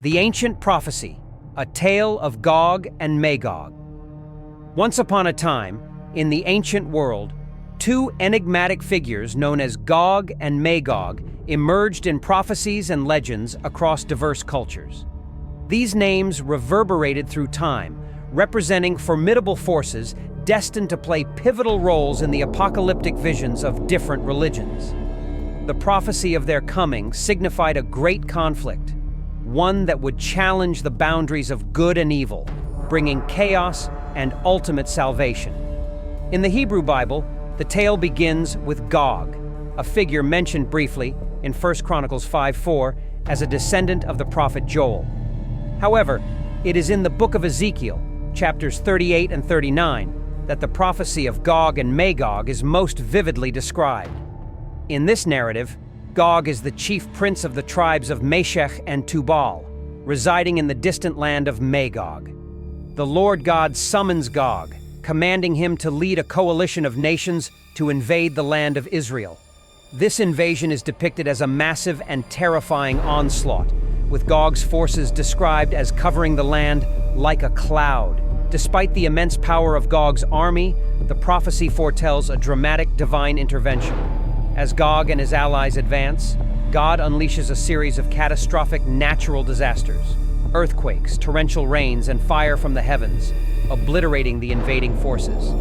The Ancient Prophecy, a tale of Gog and Magog. Once upon a time, in the ancient world, two enigmatic figures known as Gog and Magog emerged in prophecies and legends across diverse cultures. These names reverberated through time, representing formidable forces destined to play pivotal roles in the apocalyptic visions of different religions. The prophecy of their coming signified a great conflict, one that would challenge the boundaries of good and evil, bringing chaos and ultimate salvation. In the Hebrew Bible, the tale begins with Gog, a figure mentioned briefly in 1 Chronicles 5:4 as a descendant of the prophet Joel. However, it is in the Book of Ezekiel, chapters 38 and 39, that the prophecy of Gog and Magog is most vividly described. In this narrative, Gog is the chief prince of the tribes of Meshech and Tubal, residing in the distant land of Magog. The Lord God summons Gog, commanding him to lead a coalition of nations to invade the land of Israel. This invasion is depicted as a massive and terrifying onslaught, with Gog's forces described as covering the land like a cloud. Despite the immense power of Gog's army, the prophecy foretells a dramatic divine intervention. As Gog and his allies advance, God unleashes a series of catastrophic natural disasters, earthquakes, torrential rains, and fire from the heavens, obliterating the invading forces.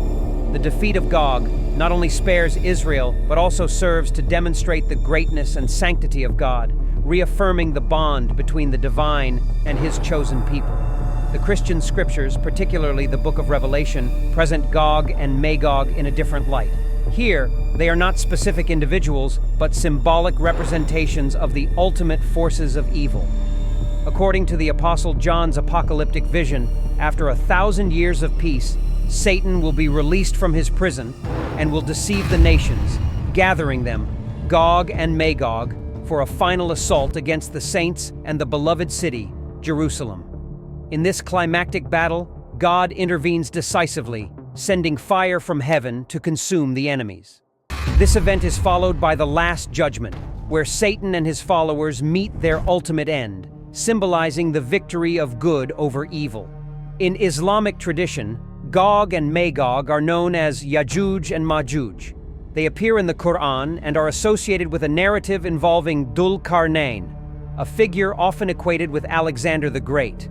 The defeat of Gog not only spares Israel, but also serves to demonstrate the greatness and sanctity of God, reaffirming the bond between the divine and his chosen people. The Christian scriptures, particularly the Book of Revelation, present Gog and Magog in a different light. Here, they are not specific individuals, but symbolic representations of the ultimate forces of evil. According to the Apostle John's apocalyptic vision, after 1,000 years of peace, Satan will be released from his prison and will deceive the nations, gathering them, Gog and Magog, for a final assault against the saints and the beloved city, Jerusalem. In this climactic battle, God intervenes decisively, sending fire from heaven to consume the enemies. This event is followed by the Last Judgment, where Satan and his followers meet their ultimate end, symbolizing the victory of good over evil. In Islamic tradition, Gog and Magog are known as Yajuj and Majuj. They appear in the Quran and are associated with a narrative involving Dhul Qarnayn, a figure often equated with Alexander the Great.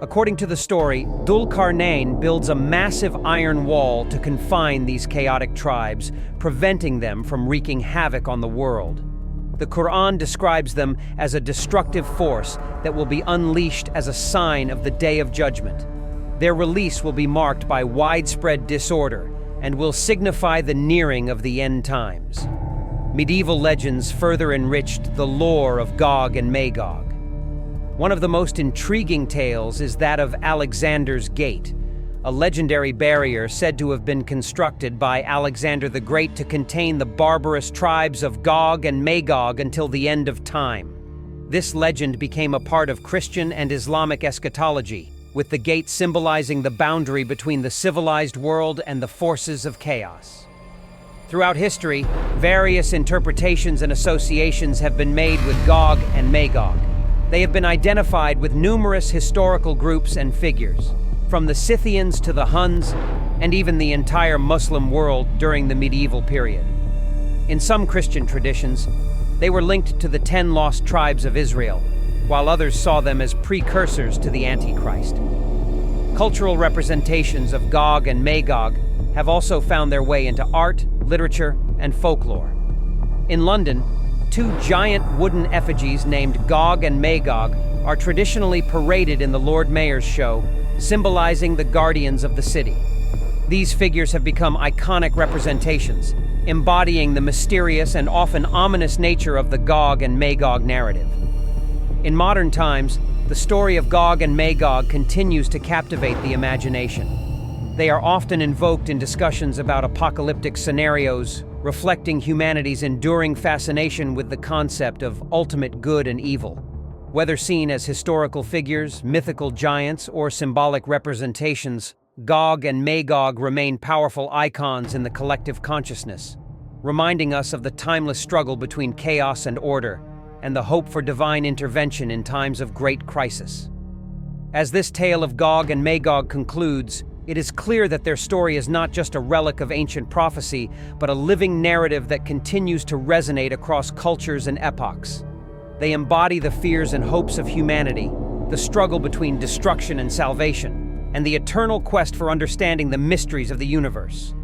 According to the story, Dhul Qarnayn builds a massive iron wall to confine these chaotic tribes, preventing them from wreaking havoc on the world. The Quran describes them as a destructive force that will be unleashed as a sign of the Day of Judgment. Their release will be marked by widespread disorder and will signify the nearing of the end times. Medieval legends further enriched the lore of Gog and Magog. One of the most intriguing tales is that of Alexander's Gate, a legendary barrier said to have been constructed by Alexander the Great to contain the barbarous tribes of Gog and Magog until the end of time. This legend became a part of Christian and Islamic eschatology, with the gate symbolizing the boundary between the civilized world and the forces of chaos. Throughout history, various interpretations and associations have been made with Gog and Magog. They have been identified with numerous historical groups and figures, from the Scythians to the Huns, and even the entire Muslim world during the medieval period. In some Christian traditions, they were linked to the 10 lost tribes of Israel, while others saw them as precursors to the Antichrist. Cultural representations of Gog and Magog have also found their way into art, literature, and folklore. In London, two giant wooden effigies named Gog and Magog are traditionally paraded in the Lord Mayor's show, symbolizing the guardians of the city. These figures have become iconic representations, embodying the mysterious and often ominous nature of the Gog and Magog narrative. In modern times, the story of Gog and Magog continues to captivate the imagination. They are often invoked in discussions about apocalyptic scenarios, reflecting humanity's enduring fascination with the concept of ultimate good and evil. Whether seen as historical figures, mythical giants, or symbolic representations, Gog and Magog remain powerful icons in the collective consciousness, reminding us of the timeless struggle between chaos and order, and the hope for divine intervention in times of great crisis. As this tale of Gog and Magog concludes, it is clear that their story is not just a relic of ancient prophecy, but a living narrative that continues to resonate across cultures and epochs. They embody the fears and hopes of humanity, the struggle between destruction and salvation, and the eternal quest for understanding the mysteries of the universe.